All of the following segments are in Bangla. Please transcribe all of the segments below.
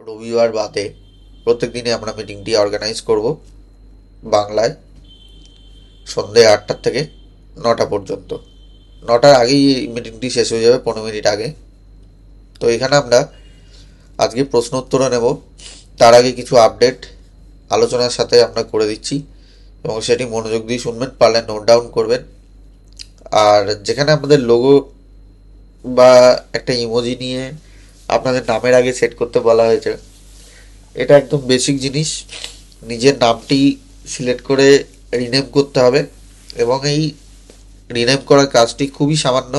রবিবার বাদে প্রত্যেক দিনে আমরা মিটিংটি অর্গানাইজ করব বাংলায় সন্ধে 8টা থেকে 9টা পর্যন্ত। 9টার আগেই এই মিটিংটি শেষ হয়ে যাবে, 15 মিনিট আগে। তো এখানে আমরা আজকে প্রশ্ন উত্তর নেব। তার আগে কিছু আপডেট আলোচনার সাথে আমরা করে দিচ্ছি এবং সেটি মনোযোগ দিয়ে শুনবেন, পারলে নোট ডাউন করবেন। আর যেখানে আমাদের লোগো বা একটা ইমোজি নিয়ে আপনাদের নামের আগে সেট করতে বলা হয়েছে, এটা একদম বেসিক জিনিস। নিজের নামটি সিলেক্ট করে রিনেম করতে হবে এবং এই রিনেম করার কাজটি খুবই সামান্য।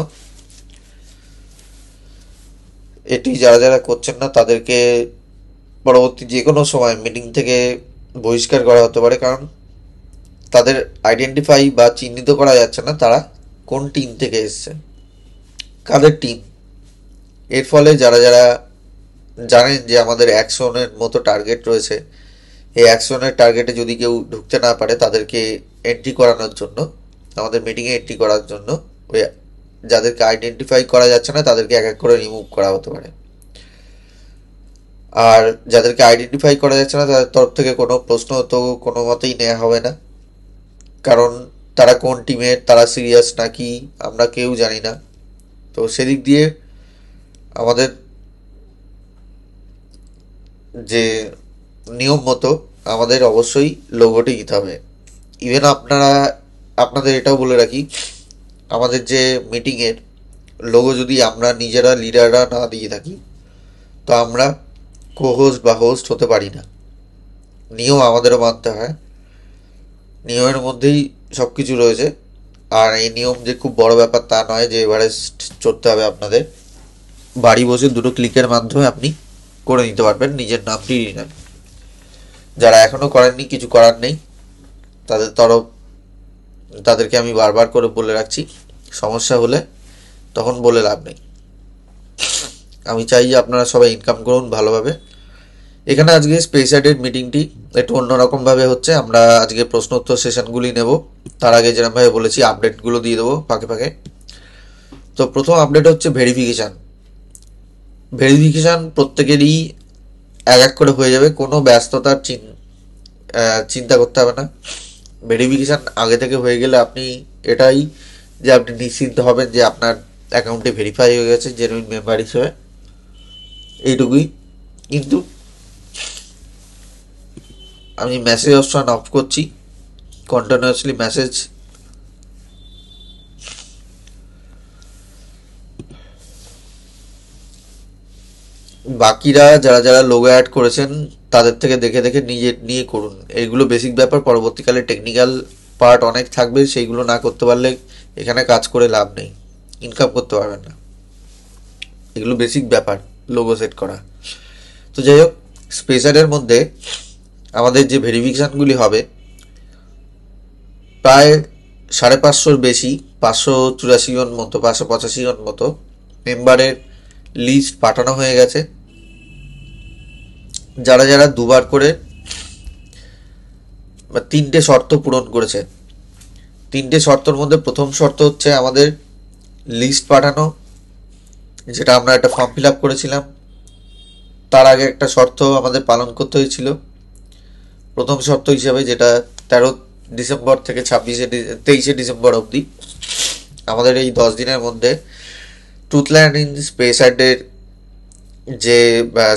এটি যারা যারা করছেন না তাদেরকে পরবর্তী যে কোনো সময় মিটিং থেকে বহিষ্কার করা হতে পারে, কারণ তাদের আইডেন্টিফাই বা চিহ্নিত করা যাচ্ছে না তারা কোন টিম থেকে এসছে, কাদের টিম। এর ফলে যারা যারা জানেন যে আমাদের 100জনের মতো টার্গেট রয়েছে, এই 100জনের টার্গেটে যদি কেউ ঢুকতে না পারে তাদেরকে এন্ট্রি করানোর জন্য, আমাদের মিটিংয়ে এন্ট্রি করার জন্য ওই যাদেরকে আইডেন্টিফাই করা যাচ্ছে না তাদেরকে এক এক করে রিমুভ করা হতে পারে। আর যাদেরকে আইডেন্টিফাই করা যাচ্ছে না তাদের তরফ থেকে কোনো প্রশ্ন তো কোনো মতেই নেওয়া হবে না, কারণ তারা কোন টিমের, তারা সিরিয়াস নাকি আমরা কেউ জানি না। তো সেদিক দিয়ে আমাদের যে নিয়ম মতো আমাদের অবশ্যই লোগোটি দিতে হবে। ইভেন আপনাদের এটাও বলে রাখি, আমাদের যে মিটিংয়ের লোগো যদি আমরা নিজেরা লিডাররা না দিয়ে থাকি তো আমরা কো-হোস্ট বা হোস্ট হতে পারি না। নিয়ম আমাদেরও মানতে হয়, নিয়মের মধ্যেই সব কিছু রয়েছে। আর এই নিয়ম যে খুব বড় ব্যাপার তা নয় যে এভারেস্ট চড়তে হবে আপনাদের। বাড়ি বসে 2টো ক্লিকের মাধ্যমে আপনি করে নিতে পারবেন নিজের নামটি রিনেম। যারা এখনও করেননি কিছু করার নেই, তাদেরকে আমি বারবার করে বলে রাখছি, সমস্যা হলে তখন বলে লাভ নেই। আমি চাই যে আপনারা সবাই ইনকাম করুন ভালোভাবে। এখানে আজকে স্পেসাইডের মিটিংটি একটু অন্যরকমভাবে হচ্ছে। আমরা আজকে প্রশ্ন উত্তর সেশনগুলি নেব, তার আগে যেরকমভাবে বলেছি আপডেটগুলো দিয়ে দেবো ফাঁকে ফাঁকে। তো প্রথম আপডেট হচ্ছে ভেরিফিকেশান। প্রত্যেকেরই এক এক করে হয়ে যাবে, কোনো ব্যস্ততার চিন্তা করতে হবে না। ভেরিফিকেশান আগে থেকে হয়ে গেলে আপনি এটাই যে আপনি নিশ্চিন্ত হবেন যে আপনার অ্যাকাউন্টে ভেরিফাই হয়ে গেছে জেনুইন মেম্বার হিসেবে, এইটুকুই। কিন্তু আমি মেসেজ অপশন অফ করছি, কন্টিনিউয়াসলি মেসেজ। বাকিরা যারা যারা লোগো অ্যাড করেছেন তাদের থেকে দেখে দেখে নিজে নিয়ে করুন। এইগুলো বেসিক ব্যাপার, পরবর্তীকালে টেকনিক্যাল পার্ট অনেক থাকবে, সেইগুলো না করতে পারলে এখানে কাজ করে লাভ নেই, ইনকাম করতে পারবেন না। এগুলো বেসিক ব্যাপার লোগো সেট করা। তো যাই হোক, স্পেসারের মধ্যে আমাদের যে ভেরিফিকেশানগুলি হবে প্রায় 550-র বেশি, 584জন মতো, 585জন মতো মেম্বারের লিস্ট পাঠানো হয়ে গেছে। যারা যারা দুবার করে বা 3টে শর্ত পূরণ করেছে। 3টে শর্তর মধ্যে প্রথম শর্ত হচ্ছে আমাদের লিস্ট পাঠানো, যেটা আমরা একটা ফর্ম ফিল আপ করেছিলাম। তার আগে একটা শর্ত আমাদের পালন করতে হয়েছিল প্রথম শর্ত হিসেবে, যেটা 13 ডিসেম্বর থেকে 23শে ডিসেম্বর অবধি আমাদের এই 10 দিনের মধ্যে ট্রুথল্যান্ড ইন স্পেসাইডের যে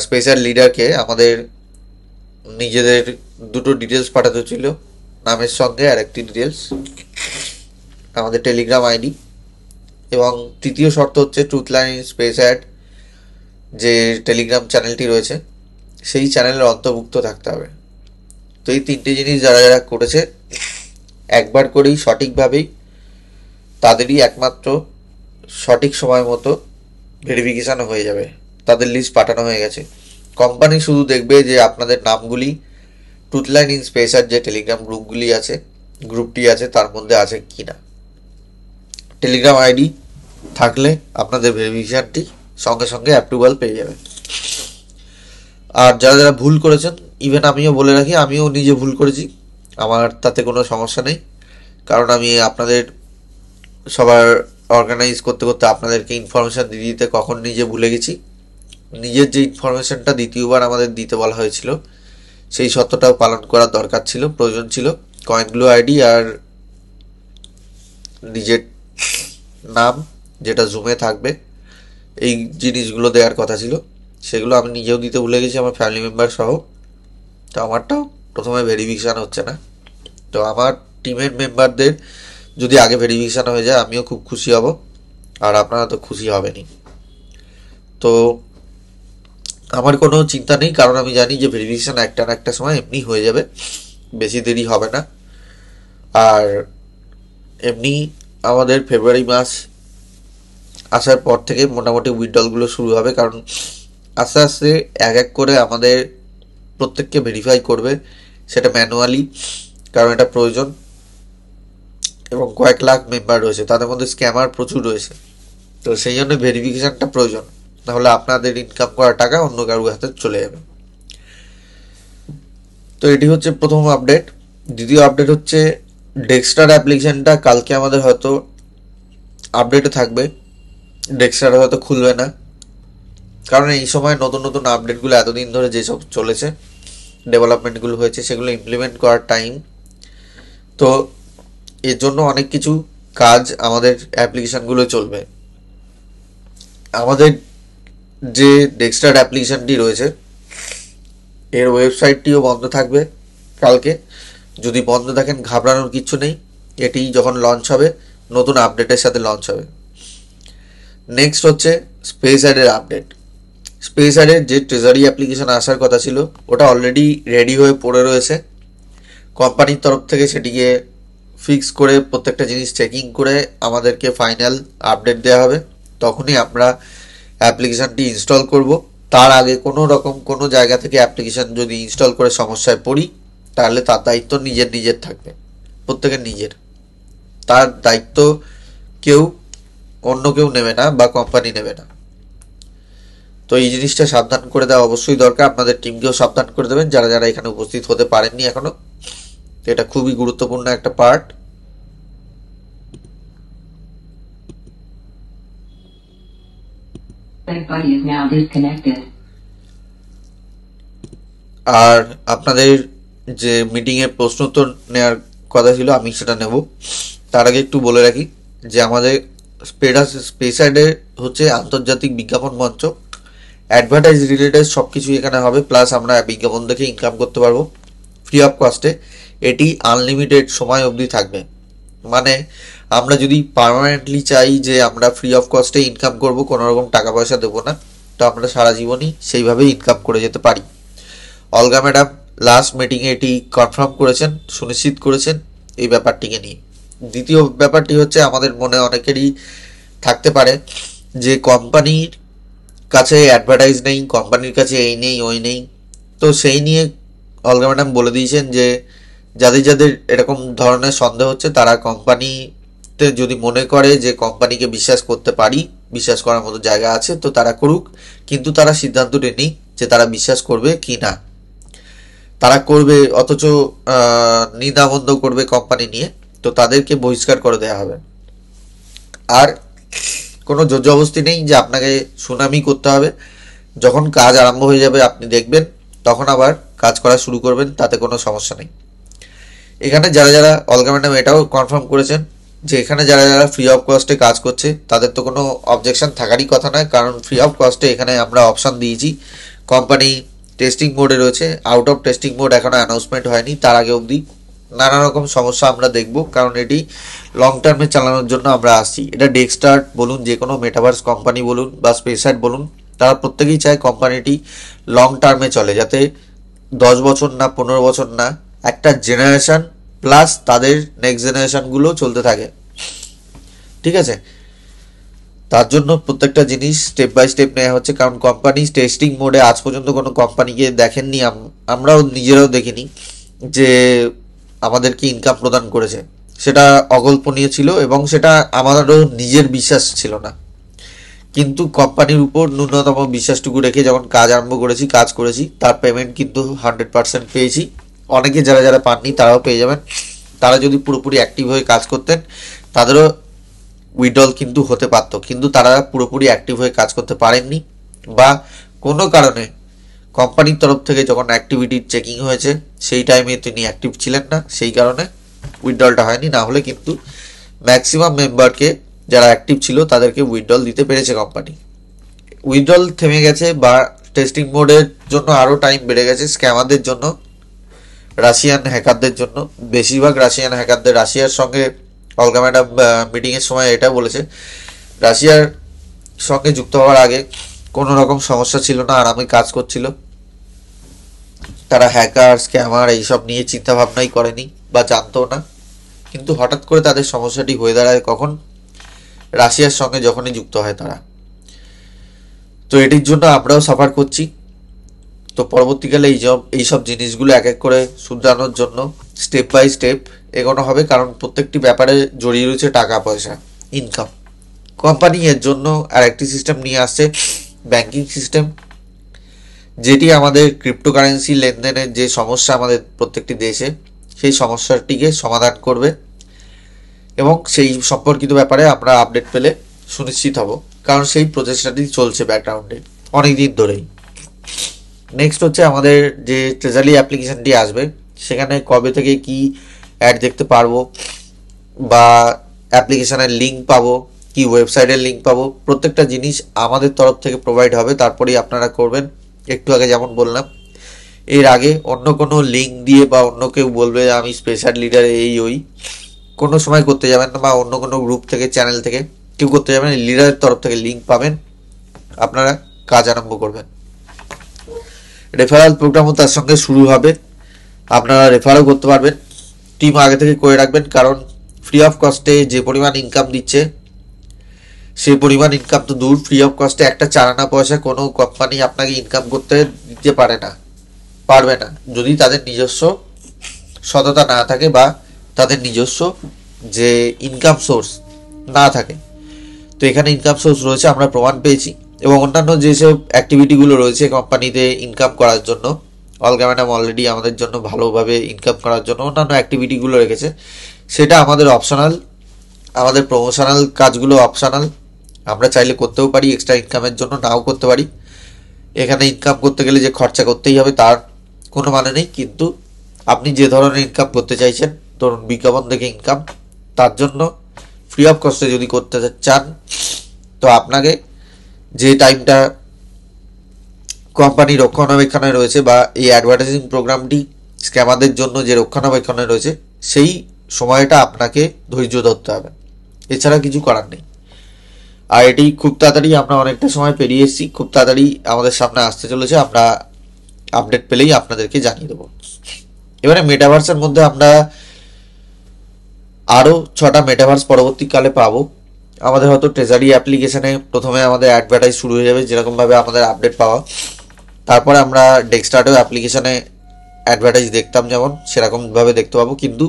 স্পেসার লিডারকে আমাদের নিজেদের 2টো ডিটেলস পাঠাতে ছিল, নামের সঙ্গে আর একটি ডিটেলস, আমাদের টেলিগ্রাম আইডি। এবং তৃতীয় শর্ত হচ্ছে ট্রুথল্যান্ড ইন স্পেসাইড যে টেলিগ্রাম চ্যানেলটি রয়েছে সেই চ্যানেলের অন্তর্ভুক্ত থাকতে হবে। তো এই 3টে জিনিস যারা যারা করেছে একবার করেই সঠিকভাবেই তাদেরই একমাত্র সঠিক সময় মতো ভেরিফিকেশান হয়ে যাবে, তাদের লিস্ট পাঠানো হয়ে গেছে। কোম্পানি শুধু দেখবে যে আপনাদের নামগুলি ট্রুথল্যান্ড ইন স্পেসার যে টেলিগ্রাম গ্রুপটি আছে তার মধ্যে আছে কি না। টেলিগ্রাম আইডি থাকলে আপনাদের ভেরিফিকেশানটি সঙ্গে সঙ্গে অ্যাপ্রুভাল পেয়ে যাবে। আর যারা যারা ভুল করেছেন, ইভেন আমিও বলে রাখি, আমিও নিজে ভুল করেছি, আমার তাতে কোনো সমস্যা নেই, কারণ আমি আপনাদের সবার অর্গানাইজ করতে করতে আপনাদেরকে ইনফরমেশান দিয়ে দিতে কখন নিজে ভুলে গেছি। নিজের যে ইনফরমেশনটা দ্বিতীয়বার আমাদের দিতে বলা হয়েছিল সেই শর্তটাও পালন করার দরকার ছিল, প্রয়োজন ছিল। কয়েনগ্লো আইডি আর নিজের নাম যেটা জুমে থাকবে, এই জিনিসগুলো দেওয়ার কথা ছিল। সেগুলো আমি নিজেও দিতে ভুলে গেছি, আমার ফ্যামিলি মেম্বার সহ। তো আমারটাও প্রথমে ভেরিফিকেশান হচ্ছে না। তো আমার টিমের মেম্বারদের যদি আগে ভেরিফিকেশান হয়ে যায় আমিও খুব খুশি হব, আর আপনারা তো খুশি হবেনই। তো আমার কোনো চিন্তা নেই, কারণ আমি জানি যে ভেরিফিকেশান একটা না একটা সময় এমনি হয়ে যাবে, বেশি দেরি হবে না। আর এমনি আমাদের ফেব্রুয়ারি মাস আসার পর থেকে মোটামুটি উইথড্রলগুলো শুরু হবে, কারণ আস্তে আস্তে এক এক করে আমাদের প্রত্যেককে ভেরিফাই করবে, সেটা ম্যানুয়ালি, কারণ এটা প্রয়োজন। এবং কয়েক লাখ মেম্বার রয়েছে, তাদের মধ্যে স্ক্যামার প্রচুর রয়েছে। তো সেই জন্য ভেরিফিকেশানটা প্রয়োজন, নাহলে আপনাদের ইনকাম করা টাকা অন্য কারোর হাতে চলে যাবে। তো এটি হচ্ছে প্রথম আপডেট। দ্বিতীয় আপডেট হচ্ছে ডেক্সটার অ্যাপ্লিকেশানটা কালকে আমাদের হয়তো আপডেটে থাকবে, ডেক্সটার হয়তো খুলবে না, কারণ এই সময় নতুন নতুন আপডেটগুলো এতদিন ধরে যেসব চলেছে, ডেভেলপমেন্টগুলো হয়েছে, সেগুলো ইমপ্লিমেন্ট করার টাইম। তো এর জন্য অনেক কিছু কাজ আমাদের অ্যাপ্লিকেশানগুলো চলবে। আমাদের যে ডেক্সটার অ্যাপ্লিকেশানটি রয়েছে এর ওয়েবসাইটটিও বন্ধ থাকবে কালকে। যদি বন্ধ থাকেন ঘাবড়ানোর কিছু নেই, এটি যখন লঞ্চ হবে নতুন আপডেটের সাথে লঞ্চ হবে। নেক্সট হচ্ছে স্পেস অ্যাডের আপডেট। স্পেস অ্যাডের যে ট্রেজারি অ্যাপ্লিকেশান আসার কথা ছিল ওটা অলরেডি রেডি হয়ে পড়ে রয়েছে। কোম্পানির তরফ থেকে সেটিকে ফিক্স করে প্রত্যেকটা জিনিস চেকিং করে আমাদেরকে ফাইনাল আপডেট দেওয়া হবে, তখনই আমরা অ্যাপ্লিকেশানটি ইনস্টল করব। তার আগে কোনো রকম কোনো জায়গা থেকে অ্যাপ্লিকেশান যদি ইনস্টল করে সমস্যায় পড়ি তাহলে তার দায়িত্ব নিজের থাকবে, প্রত্যেকের নিজের। তার দায়িত্ব অন্য কেউ নেবে না বা কোম্পানি নেবে না। তো এই জিনিসটা সাবধান করে দেওয়া অবশ্যই দরকার, আপনাদের টিমকেও সাবধান করে দেবেন যারা যারা এখানে উপস্থিত হতে পারেননি এখনো। এটা খুবই গুরুত্বপূর্ণ একটা পার্ট। আর আপনাদের যে মিটিংয়ে প্রশ্ন উত্তর নেওয়ার কথা ছিল আমি সেটা নেব। তার আগে একটু বলে রাখি যে আমাদের স্পেসাইডে হচ্ছে আন্তর্জাতিক বিজ্ঞাপন মঞ্চ, অ্যাডভার্টাইজ রিলেটেড সব কিছু এখানে হবে, প্লাস আমরা বিজ্ঞাপন দেখে ইনকাম করতে পারবো ফ্রি অফ কস্টে। এটি আনলিমিটেড সময় অবধি থাকবে, মানে আমরা যদি পার্মানেন্টলি চাই যে আমরা ফ্রি অফ কস্টে ইনকাম করব, কোনো রকম টাকা পয়সা দেবো না, তো আমরা সারা জীবনই সেইভাবেই ইনকাম করে যেতে পারি। অলগা ম্যাডাম লাস্ট মিটিংয়ে এটি কনফার্ম করেছেন, সুনিশ্চিত করেছেন এই ব্যাপারটিকে নিয়ে। দ্বিতীয় ব্যাপারটি হচ্ছে আমাদের মনে অনেকেরই থাকতে পারে যে কোম্পানির কাছে অ্যাডভার্টাইজ নেই, কোম্পানির কাছে এই নেই ওই নেই। তো সেই নিয়ে অলগা ম্যাডাম বলে দিয়েছেন যে যাদের যাদের এরকম ধরনের সন্দেহ হচ্ছে তারা কোম্পানিতে যদি মনে করে যে কোম্পানিকে বিশ্বাস করতে পারি, বিশ্বাস করার মতো জায়গা আছে, তো তারা করুক, কিন্তু তারা সিদ্ধান্তটা নেই যে তারা বিশ্বাস করবে কি না। তারা করবে অথচ নিন্দাবন্ধ করবে কোম্পানি নিয়ে, তো তাদেরকে বহিষ্কার করে দেওয়া হবে। আর কোনো জোরজবস্তি নেই যে আপনাকে সুনামি করতে হবে। যখন কাজ আরম্ভ হয়ে যাবে আপনি দেখবেন, তখন আবার কাজ করা শুরু করবেন, তাতে কোনো সমস্যা নেই। এখানে যারা যারা অলগা ম্যাডাম এটাও কনফার্ম করেছেন যে এখানে যারা যারা ফ্রি অফ কস্টে কাজ করছে তাদের তো কোনো অবজেকশন থাকারই কথা নয়, কারণ ফ্রি অফ কস্টে এখানে আমরা অপশান দিয়েছি। কোম্পানি টেস্টিং মোডে রয়েছে, আউট অফ টেস্টিং মোড এখনও অ্যানাউন্সমেন্ট হয়নি, তার আগে অবধি নানা রকম সমস্যা আমরা দেখব, কারণ এটি লং টার্মে চালানোর জন্য আমরা আসছি। এটা ডেক্সটার বলুন, যে কোনো মেটাভার্স কোম্পানি বলুন বা স্পেসাইট বলুন, তারা প্রত্যেকেই চায় কোম্পানিটি লং টার্মে চলে, যাতে 10 বছর না 15 বছর না, একটা জেনারেশন প্লাস তাদের নেক্সট জেনারেশনগুলো চলতে থাকে। ঠিক আছে, তার জন্য প্রত্যেকটা জিনিস স্টেপ বাই স্টেপ নেওয়া হচ্ছে, কারণ কোম্পানি টেস্টিং মোডে আজ পর্যন্ত কোনো কোম্পানিকে দেখেননি, আমরাও নিজেরাও দেখিনি যে আমাদেরকে ইনকাম প্রদান করেছে। সেটা অকল্পনীয় ছিল এবং সেটা আমাদেরও নিজের বিশ্বাস ছিল না, কিন্তু কোম্পানির উপর ন্যূনতম বিশ্বাসটুকু রেখে যখন কাজ আরম্ভ করেছি, কাজ করেছি, তার পেমেন্ট কিন্তু 100% পেয়েছি। অনেকে যারা যারা পাননি তারাও পেয়ে যাবেন। তারা যদি পুরোপুরি অ্যাক্টিভ হয়ে কাজ করতেন তাদেরও উইথড্রল কিন্তু হতে পারতো, কিন্তু তারা পুরোপুরি অ্যাক্টিভ হয়ে কাজ করতে পারেননি বা কোনো কারণে কোম্পানির তরফ থেকে যখন অ্যাক্টিভিটি চেকিং হয়েছে সেই টাইমে তিনি অ্যাক্টিভ ছিলেন না, সেই কারণে উইথড্রলটা হয়নি। না হলে কিন্তু ম্যাক্সিমাম মেম্বারকে যারা অ্যাক্টিভ ছিল তাদেরকে উইথড্রল দিতে পেরেছে কোম্পানি। উইথড্রল থেমে গেছে বা টেস্টিং মোডের জন্য আরও টাইম বেড়ে গেছে স্ক্যামারদের জন্য, রাশিয়ান হ্যাকারদের জন্য। বেশিরভাগ রাশিয়ান হ্যাকারদের, রাশিয়ার সঙ্গে অলগা ম্যাডাম মিটিংয়ের সময় এটা বলেছে, রাশিয়ার সঙ্গে যুক্ত হওয়ার আগে কোনো রকম সমস্যা ছিল না, আরামে কাজ করছিল। তারা হ্যাকার স্ক্যামার এইসব নিয়ে চিন্তা ভাবনাই করেনি বা জানতো না। কিন্তু হঠাৎ করে তাদের সমস্যাটি হয়ে দাঁড়ায় কখন? রাশিয়ার সঙ্গে যখনই যুক্ত হয় তারা। তো এটির জন্য আমরাও সাফার করছি। তো পরবর্তীকালে এইসব জিনিসগুলো এক এক করে শুধরানোর জন্য স্টেপ বাই স্টেপ এগোনো হবে, কারণ প্রত্যেকটি ব্যাপারে জড়িয়ে রয়েছে টাকা পয়সা, ইনকাম। কোম্পানি এর জন্য আর একটি সিস্টেম নিয়ে আসছে, ব্যাংকিং সিস্টেম, যেটি আমাদের ক্রিপ্টোকারেন্সি লেনদেনের যে সমস্যা আমাদের প্রত্যেকটি দেশে, সেই সমস্যাটিকে সমাধান করবে এবং সেই সম্পর্কিত ব্যাপারে আমরা আপডেট পেলে সুনিশ্চিত হব, কারণ সেই প্রচেষ্টাটি চলছে ব্যাকগ্রাউন্ডে অনেক দিন ধরেই। নেক্সট হচ্ছে আমাদের যে ট্রেজারি অ্যাপ্লিকেশনটি আসবে, সেখানে কবে থেকে কি অ্যাড দেখতে পারবো বা অ্যাপ্লিকেশনের লিঙ্ক পাবো, কি ওয়েবসাইটের লিঙ্ক পাবো, প্রত্যেকটা জিনিস আমাদের তরফ থেকে প্রোভাইড হবে, তারপরেই আপনারা করবেন। একটু আগে যেমন বললাম, এর আগে অন্য কোনো লিঙ্ক দিয়ে বা অন্য কেউ বলবে আমি স্পেশাল লিডার এই ওই, কোনো সময় করতে যাবেন না, বা অন্য কোনো গ্রুপ থেকে চ্যানেল থেকে কেউ করতে যাবেন। লিডারের তরফ থেকে লিঙ্ক পাবেন, আপনারা কাজ আরম্ভ করবেন। রেফারেল প্রোগ্রামও তার সঙ্গে শুরু হবে, আপনারা রেফারও করতে পারবেন। টিম আগে থেকে করে রাখবেন, কারণ ফ্রি অফ কস্টে যে পরিমাণ ইনকাম দিচ্ছে সেই পরিমাণ ইনকাম তো দূর, ফ্রি অফ কস্টে একটা চারানা পয়সা কোনো কোম্পানি আপনাকে ইনকাম করতে দিতে পারবে না, যদি তাদের নিজস্ব সততা না থাকে বা তাদের নিজস্ব যে ইনকাম সোর্স না থাকে। তো এখানে ইনকাম সোর্স রয়েছে, আমরা প্রমাণ পেয়েছি। এবং অন্যান্য যেসব অ্যাক্টিভিটিগুলো রয়েছে কোম্পানিতে ইনকাম করার জন্য, অলগা ম্যাডাম অলরেডি আমাদের জন্য ভালোভাবে ইনকাম করার জন্য অন্যান্য অ্যাক্টিভিটিগুলো রেখেছে, সেটা আমাদের অপশনাল। আমাদের প্রমোশনাল কাজগুলো অপশনাল, আমরা চাইলে করতেও পারি, এক্সট্রা ইনকামের জন্য নাও করতে পারি। এখানে ইনকাম করতে গেলে যে খরচা করতেই হবে তার কোনো মানে নেই, কিন্তু আপনি যে ধরনের ইনকাম করতে চাইছেন, ধরুন বিজ্ঞাপন দেখে ইনকাম, তার জন্য ফ্রি অফ কস্টে যদি করতে চান, তো আপনাকে যে টাইমটা কোম্পানি রক্ষণাবেক্ষণে রয়েছে বা এই অ্যাডভার্টাইজিং প্রোগ্রামটি স্ক্যামারদের জন্য যে রক্ষণাবেক্ষণে রয়েছে, সেই সময়টা আপনাকে ধৈর্য ধরতে হবে, এছাড়া কিছু করার নেই। আর এটি খুব তাড়াতাড়ি, আমরা অনেকটা সময় পেরিয়ে এসেছি, খুব তাড়াতাড়ি আমাদের সামনে আসতে চলেছে, আমরা আপডেট পেলেই আপনাদেরকে জানিয়ে দেবো। এবারে মেটাভার্সের মধ্যে আমরা আরও 6টা মেটাভার্স পরবর্তীকালে পাবো। আমাদের হয়তো ট্রেজারি অ্যাপ্লিকেশানে প্রথমে আমাদের অ্যাডভার্টাইজ শুরু হয়ে যাবে, যেরকমভাবে আমাদের আপডেট পাওয়া, তারপরে আমরা ডেক্সটার্টেও অ্যাপ্লিকেশানে অ্যাডভার্টাইজ দেখতাম যেমন, সেরকমভাবে দেখতে পাবো। কিন্তু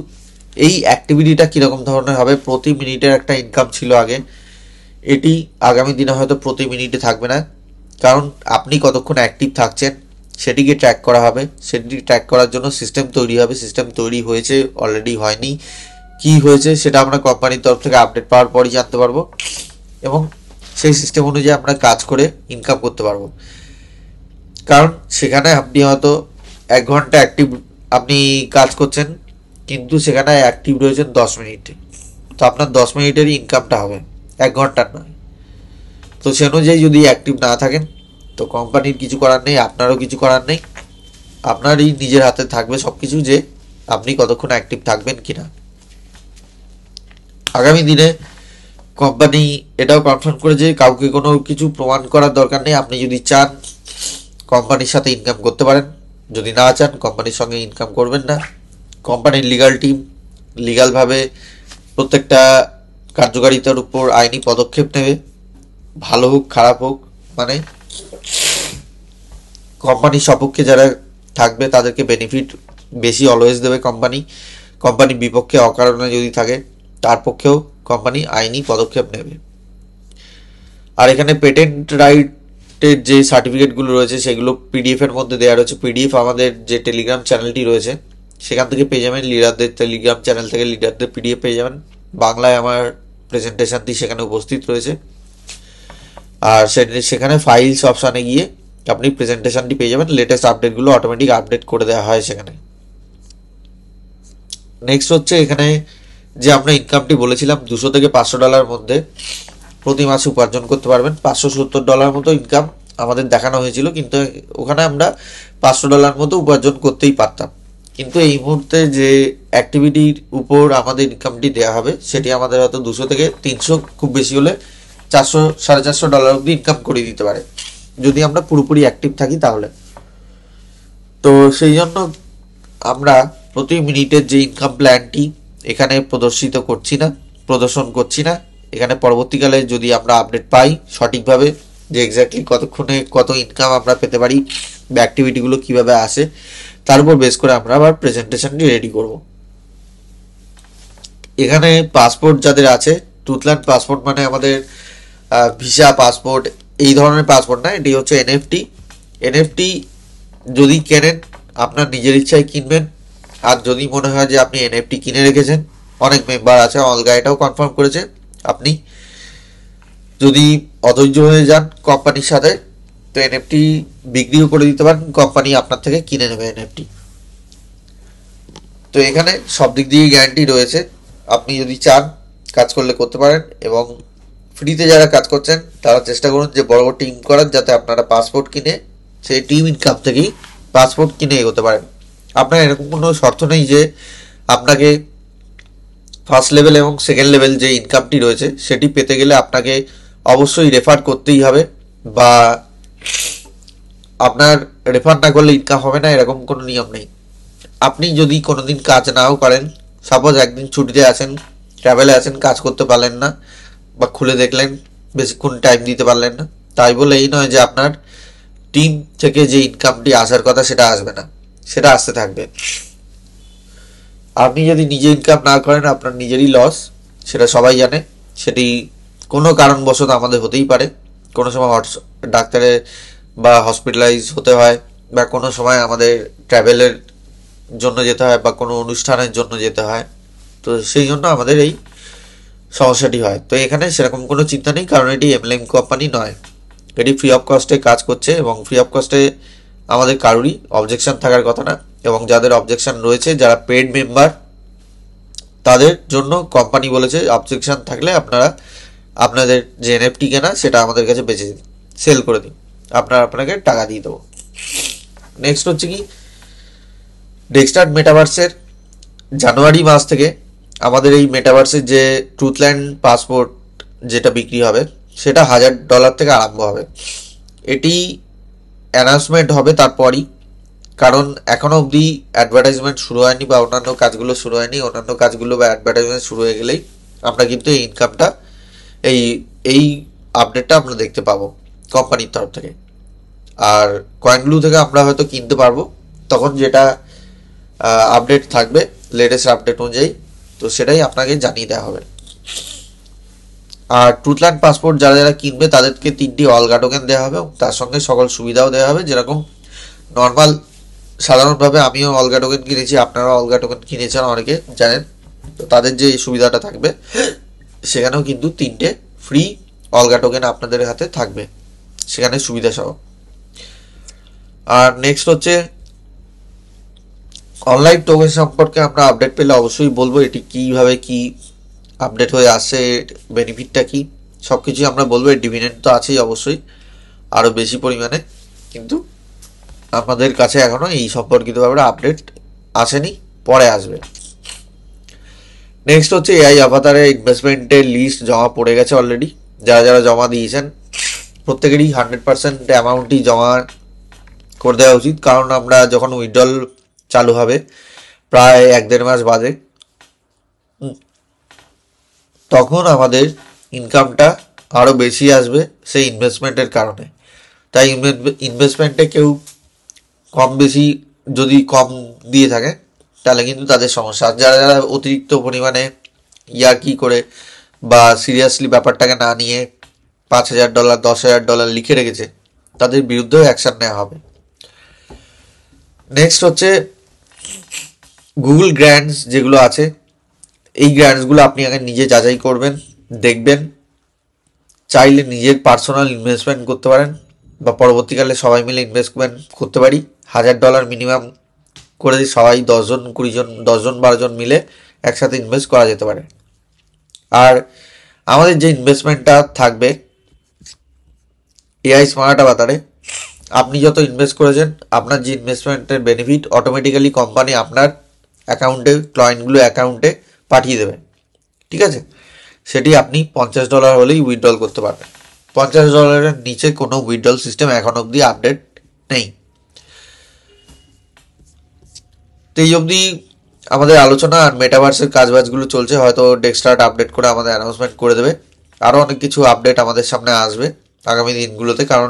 এই অ্যাক্টিভিটিটা কীরকম ধরনের হবে, প্রতি মিনিটের একটা ইনকাম ছিল আগে, এটি আগামী দিনে হয়তো প্রতি মিনিটে থাকবে না, কারণ আপনি কতক্ষণ অ্যাক্টিভ থাকছেন সেটিকে ট্র্যাক করা হবে। সেটি ট্র্যাক করার জন্য সিস্টেম তৈরি হবে, সিস্টেম তৈরি হয়েছে, অলরেডি হয়নি, কি হয়েছে সেটা আমরা কোম্পানির তরফ থেকে আপডেট পাওয়ার পরই জানতে পারবো, এবং সেই সিস্টেম অনুযায়ী আমরা কাজ করে ইনকাম করতে পারবো। কারণ সেখানে আপনি হয়তো 1 ঘন্টা অ্যাক্টিভ আপনি কাজ করছেন, কিন্তু সেখানে অ্যাক্টিভ রয়েছেন 10 মিনিটে, তো আপনার 10 মিনিটেরই ইনকামটা হবে, 1 ঘন্টার নয়। তো সে অনুযায়ী যদি অ্যাক্টিভ না থাকেন, তো কোম্পানির কিছু করার নেই, আপনারও কিছু করার নেই, আপনারই নিজের হাতে থাকবে সব কিছু, যে আপনি কতক্ষণ অ্যাক্টিভ থাকবেন কিনা। আগামী দিনে কোম্পানি এটাও কনফার্ম করে যে কাউকে কোনো কিছু প্রমাণ করার দরকার নেই, আপনি যদি চান কোম্পানির সাথে ইনকাম করতে পারেন, যদি না চান কোম্পানির সঙ্গে ইনকাম করবেন না। কোম্পানির লিগাল টিম লিগালভাবে প্রত্যেকটা কার্যকারিতার উপর আইনি পদক্ষেপ নেবে, ভালো হোক খারাপ হোক, মানে কোম্পানির সপক্ষে যারা থাকবে তাদেরকে বেনিফিট বেশি অলওয়েজ দেবে কোম্পানি বিপক্ষে অকারণে যদি থাকে তার পক্ষেও কোম্পানি আইনি পদক্ষেপ নেবে। আর এখানে পেটেন্ট রাইটের যে সার্টিফিকেটগুলো রয়েছে সেগুলো পিডিএফের মধ্যে দেওয়া রয়েছে। পিডিএফ আমাদের যে টেলিগ্রাম চ্যানেলটি রয়েছে সেখান থেকে পেয়ে যাবেন, লিডারদের টেলিগ্রাম চ্যানেল থেকে লিডারদের পিডিএফ পেয়ে যাবেন। বাংলায় আমার প্রেজেন্টেশনটি সেখানে উপস্থিত রয়েছে। আর সেখানে ফাইলস অপশানে গিয়ে আপনি প্রেজেন্টেশনটি পেয়ে যাবেন। লেটেস্ট আপডেটগুলো অটোমেটিক আপডেট করে দেওয়া হয় সেখানে। নেক্সট হচ্ছে এখানে যে আমরা ইনকামটি বলেছিলাম $200 থেকে $500 মধ্যে প্রতি মাসে উপার্জন করতে পারবেন। $570 মতো ইনকাম আমাদের দেখানো হয়েছিল, কিন্তু ওখানে আমরা $500 মতো উপার্জন করতেই পারতাম। কিন্তু এই মুহূর্তে যে অ্যাক্টিভিটির উপর আমাদের ইনকামটি দেওয়া হবে সেটি আমাদের হয়তো 200 থেকে 300, খুব বেশি হলে 400 $450 অব্দি ইনকাম করে দিতে পারে যদি আমরা পুরোপুরি অ্যাক্টিভ থাকি তাহলে। তো সেই জন্য আমরা প্রতি মিনিটের যে ইনকাম প্ল্যানটি এখানে প্রদর্শন করছি না। এখানে পরবর্তীকালে যদি আমরা আপডেট পাই সঠিকভাবে যে এক্স্যাক্টলি কতক্ষণে কত ইনকাম আমরা পেতে পারি বা অ্যাক্টিভিটিগুলো কীভাবে আসে, তার উপর বেস করে আমরা আবার প্রেজেন্টেশনটি রেডি করব। এখানে পাসপোর্ট যাদের আছে, টুথল্যান্ড পাসপোর্ট মানে আমাদের ভিসা পাসপোর্ট এই ধরনের পাসপোর্ট না, এটি হচ্ছে এনএফটি। এনএফটি যদি কেনেন আপনার নিজের ইচ্ছায় কিনবেন, আর যদি মনে হয় যে আপনি এনএফটি কিনে রেখেছেন, অনেক মেম্বার আছে, অলগা এটাও কনফার্ম করেছে, আপনি যদি অধৈর্য হয়ে যান কোম্পানির সাথে তো এনএফটি বিক্রিও করে দিতে পারেন, কোম্পানি আপনার থেকে কিনে নেবে এনএফটি। তো এখানে সব দিক দিয়ে গ্যারান্টি রয়েছে, আপনি যদি চান কাজ করলে করতে পারেন। এবং ফ্রিতে যারা কাজ করছেন তারা চেষ্টা করুন যে বড় বড় টিম করার, যাতে আপনারা পাসপোর্ট কিনে সেই টিম ইনকাম থেকেই পাসপোর্ট কিনে এগোতে পারেন। আপনার এরকম কোনো শর্ত নেই যে আপনাকে ফার্স্ট লেভেল এবং সেকেন্ড লেভেল যে ইনকামটি রয়েছে সেটি পেতে গেলে আপনাকে অবশ্যই রেফার করতেই হবে, বা আপনার রেফার না করলে ইনকাম হবে না, এরকম কোনো নিয়ম নেই। আপনি যদি কোনোদিন কাজ নাও করেন, সাপোজ একদিন ছুটিতে আছেন, ট্রাভেলে আছেন, কাজ করতে পারলেন না বা খুলে দেখলেন বেশিক্ষণ টাইম দিতে পারলেন না, তাই বলে এই নয় যে আপনার টিম থেকে যে ইনকামটি আসার কথা সেটা আসবে না, সেটা আসতে থাকবে। আপনি যদি নিজে ইনকাম না করেন আপনার নিজেরই লস, সেটা সবাই জানে। সেটি কোনো কারণবশত আমাদের হতেই পারে, কোনো সময় ডাক্তারে বা হসপিটালাইজ হতে হয়, বা কোনো সময় আমাদের ট্রাভেলের জন্য যেতে হয় বা কোনো অনুষ্ঠানের জন্য যেতে হয়, তো সেই জন্য আমাদের এই সমস্যাটি হয়। তো এখানে সেরকম কোনো চিন্তা নেই, কারণ এটি এমএলএম কোম্পানি নয়, এটি ফ্রি অফ কস্টে কাজ করছে এবং ফ্রি অফ কস্টে আমাদের কারোরই অবজেকশন থাকার কথা না। এবং যাদের অবজেকশন রয়েছে, যারা পেড মেম্বার, তাদের জন্য কোম্পানি বলেছে অবজেকশন থাকলে আপনারা আপনাদের যে এনএফটি কেনা সেটা আমাদের কাছে বেচে দিন, সেল করে দিন, আপনাকে টাকা দিয়ে দেবো। নেক্সট হচ্ছে কি, ডেক্সটার মেটাভার্সের জানুয়ারি মাস থেকে আমাদের এই মেটাভার্সের যে ট্রুথল্যান্ড পাসপোর্ট যেটা বিক্রি হবে সেটা $1000 থেকে আরম্ভ হবে। এটি অ্যানাউন্সমেন্ট হবে তারপরই, কারণ এখনও অবধি অ্যাডভার্টাইজমেন্ট শুরু হয়নি বা অন্যান্য কাজগুলো শুরু হয়নি। অন্যান্য কাজগুলো বা অ্যাডভার্টাইজমেন্ট শুরু হয়ে গেলেই আমরা কিন্তু এই ইনকামটা এই আপডেটটা আমরা দেখতে পাবো কোম্পানির তরফ থেকে। আর কয়েনগ্লু থেকে আমরা হয়তো কিনতে পারবো তখন, যেটা আপডেট থাকবে লেটেস্ট আপডেট অনুযায়ী, তো সেটাই আপনাকে জানিয়ে দেওয়া হবে। আর ট্রুথল্যান্ড পাসপোর্ট যারা যারা কিনবে তাদেরকে 3টি অলগা টোকেন দেওয়া হবে, তার সঙ্গে সকল সুবিধাও দেওয়া হবে। যেরকম নর্মাল সাধারণভাবে আমিও অলগা টোকেন কিনেছি, আপনারাও অলগা টোকেন কিনেছেন অনেকে জানেন, তো তাদের যে সুবিধাটা থাকবে সেখানেও কিন্তু 3টে ফ্রি অলগা টোকেন আপনাদের হাতে থাকবে সেখানে সুবিধা সহ। আর নেক্সট হচ্ছে অনলাইন টোকেন সম্পর্কে আমরা আপডেট পেলে অবশ্যই বলবো, এটি কীভাবে কি আপডেট হয়ে আসছে, বেনিফিটটা কি, সব কিছুই আমরা বলবো। এর ডিভিডেন্ড তো আছেই অবশ্যই আরও বেশি পরিমাণে, কিন্তু আমাদের কাছে এখনও এই সম্পর্কিত ব্যাপারে আপডেট আসেনি, পরে আসবে। নেক্সট হচ্ছে এআই অ্যাভাতারের ইনভেস্টমেন্টের লিস্ট জমা পড়ে গেছে অলরেডি। যারা যারা জমা দিয়েছেন প্রত্যেকেরই 100% অ্যামাউন্টই জমা করে দেওয়া উচিত, কারণ আমরা যখন উইথড্রল চালু হবে প্রায় 1-1.5 মাস বাদে, তখন আমাদের ইনকামটা আরও বেশি আসবে সেই ইনভেস্টমেন্টের কারণে। তাই ইনভেস্টমেন্টে কেউ কম বেশি যদি কম দিয়ে থাকে তাহলে কিন্তু তাদের সমস্যা। আর যারা যারা অতিরিক্ত পরিমাণে ইয়ার্কি করে বা সিরিয়াসলি ব্যাপারটাকে না নিয়ে $5,000 $10,000 লিখে রেখেছে, তাদের বিরুদ্ধেও অ্যাকশন নেওয়া হবে। নেক্সট হচ্ছে গুগল গ্র্যান্টস যেগুলো আছে, এই গ্র্যান্টসগুলো আপনি আগে নিজে যাচাই করবেন, দেখবেন, চাইলে নিজের পার্সোনাল ইনভেস্টমেন্ট করতে পারেন। বা পরবর্তীকালে সবাই মিলে ইনভেস্টমেন্ট করতে পারি। $1000 মিনিমাম করে সবাই 10জন 20জন 10জন 12জন মিলে একসাথে ইনভেস্ট করা যেতে পারে। আর আমাদের যে ইনভেস্টমেন্টটা থাকবে এআই স্মার্ট আভাতারে, আপনি যত ইনভেস্ট করেছেন আপনার যে ইনভেস্টমেন্টের বেনিফিট অটোমেটিক্যালি কোম্পানি আপনার অ্যাকাউন্টে ক্লায়েন্টগুলো অ্যাকাউন্টে পাঠিয়ে দেবে। ঠিক আছে, সেটি আপনি $50 হলেই উইথড্রল করতে পারবেন। $50 নিচে কোনো উইথড্রল সিস্টেম এখন অবধি আপডেট নেই। তো এই অবধি আমাদের আলোচনা। আর মেটাভার্সের কাজবাজগুলো চলছে, হয়তো ডেক্সটার্ট আপডেট করে আমাদের অ্যানাউন্সমেন্ট করে দেবে। আরও অনেক কিছু আপডেট আমাদের সামনে আসবে আগামী দিনগুলোতে, কারণ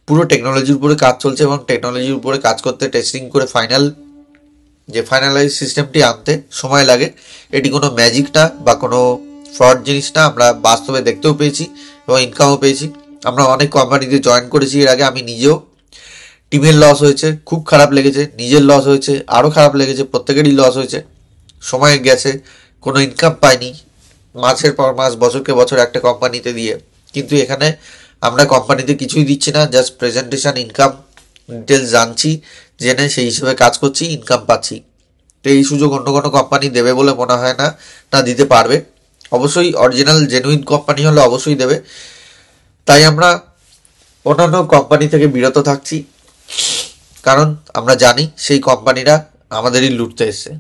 পুরো টেকনোলজির উপরে কাজ চলছে এবং টেকনোলজির উপরে কাজ করতে টেস্টিং করে ফাইনালাইজ সিস্টেমটি আনতে সময় লাগে। এটি কোনো ম্যাজিক না বা কোনো ফ্রড জিনিস না, আমরা বাস্তবে দেখতেও পেয়েছি এবং ইনকামও পেয়েছি। আমরা অনেক কোম্পানিতে জয়েন করেছি এর আগে, আমি নিজেও। টিমের লস হয়েছে, খুব খারাপ লেগেছে, নিজের লস হয়েছে, আরও খারাপ লেগেছে, প্রত্যেকেরই লস হয়েছে। সময় গেছে, কোনো ইনকাম পাইনি, মাসের পর মাস বছরকে বছর একটা কোম্পানিতে দিয়ে। কিন্তু এখানে আমরা কোম্পানিতে কিছুই দিচ্ছি না, জাস্ট প্রেজেন্টেশন, ইনকাম ডিটেলস জানছি, জেনে সেই হিসেবে কাজ করছি, ইনকাম পাচ্ছি। তো এই সুযোগ অন্য কোনো কোম্পানি দেবে বলে মনে হয় না, না দিতে পারবে। অবশ্যই অরিজিনাল জেনুইন কোম্পানি হলে অবশ্যই দেবে। তাই আমরা অন্যান্য কোম্পানি থেকে বিরত থাকছি, কারণ আমরা জানি সেই কোম্পানিরা আমাদেরই লুটতে এসছে।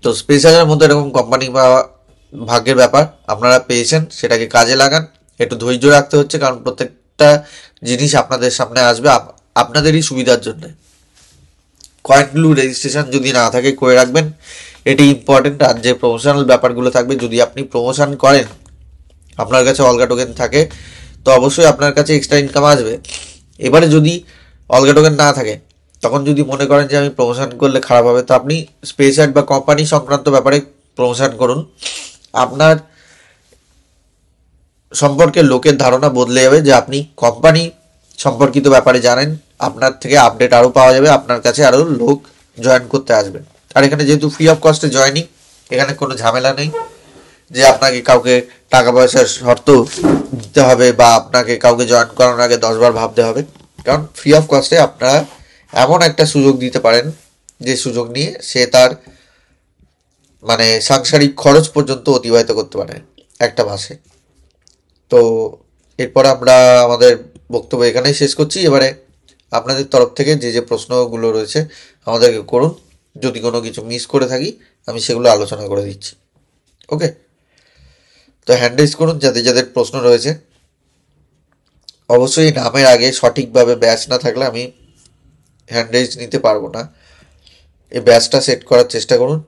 তো স্পেশালের মধ্যে এরকম কোম্পানি বা ভাগ্যের ব্যাপার, আপনারা পেয়েছেন, সেটাকে কাজে লাগান। একটু ধৈর্য রাখতে হচ্ছে, কারণ প্রত্যেকটা জিনিস আপনাদের সামনে আসবে আপনাদেরই সুবিধার জন্য। কয়েনগুলো রেজিস্ট্রেশন যদি না থাকে করে রাখবেন, এটি ইম্পর্টেন্ট। আর যে প্রমোশনাল ব্যাপারগুলো থাকবে, যদি আপনি প্রমোশন করেন, আপনার কাছে অলগা টোকেন থাকে, তো অবশ্যই আপনার কাছে এক্সট্রা ইনকাম আসবে। এবারে যদি অলগা টোকেন না থাকে, তখন যদি মনে করেন যে আমি প্রমোশন করলে খারাপ হবে, তো আপনি স্পেস অ্যাড বা কোম্পানি সংক্রান্ত ব্যাপারে প্রমোশন করুন। আপনার সম্পর্কে লোকের ধারণা বদলে যাবে যে আপনি কোম্পানি সম্পর্কিত ব্যাপারে জানেন, আপনার থেকে আপডেট আরও পাওয়া যাবে, আপনার কাছে আরও লোক জয়েন করতে আসবে। আর এখানে যেহেতু ফ্রি অফ কস্টে জয়েনিং, এখানে কোনো ঝামেলা নেই যে আপনাকে কাউকে টাকা পয়সার শর্ত দিতে হবে বা আপনাকে কাউকে জয়েন করানোর আগে 10বার ভাবতে হবে। কারণ ফ্রি অফ কস্টে আপনারা এমন একটা সুযোগ দিতে পারেন, যে সুযোগ নিয়ে সে তার সাংসারিক খরচ পর্যন্ত অতিবাহিত করতে পারে একটা মাসে। তো এরপর আমরা আমাদের বক্তব্য এখানেই শেষ করছি। এবারে আপনাদের তরফ থেকে যে যে প্রশ্নগুলো রয়েছে আমাদেরকে করুন। যদি কোনো কিছু মিস করে থাকি আমি সেগুলো আলোচনা করে দিচ্ছি। ওকে, তো হ্যান্ড রেজ করুন যাদের যাদের প্রশ্ন রয়েছে। অবশ্যই নামের আগে সঠিকভাবে ব্যাচ না থাকলে আমি হ্যান্ড রেজ নিতে পারবো না। এই ব্যাচটা সেট করার চেষ্টা করুন।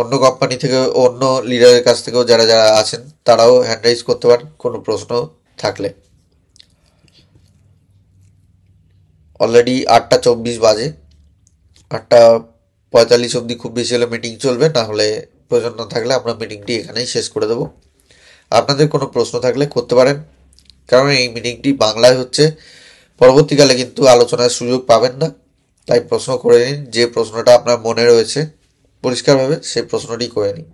অন্য কোম্পানি থেকে, অন্য লিডারের কাছ থেকেও যারা যারা আছেন তারাও হ্যান্ড রেজ করতে পারেন কোনো প্রশ্ন থাকলে। অলরেডি 8:24 বাজে, 8:45 অবধি খুব বেশি হলে মিটিং চলবে, না হলে প্রয়োজন না থাকলে আমরা মিটিংটি এখানেই শেষ করে দেবো। আপনাদের কোনো প্রশ্ন থাকলে করতে পারেন, কারণ এই মিটিংটি বাংলায় হচ্ছে। পরবর্তীকালে কিন্তু আলোচনার সুযোগ পাবেন না, তাই প্রশ্ন করে নিন। যে প্রশ্নটা আপনার মনে রয়েছে পরিষ্কারভাবে সেই প্রশ্নটি করে নিন।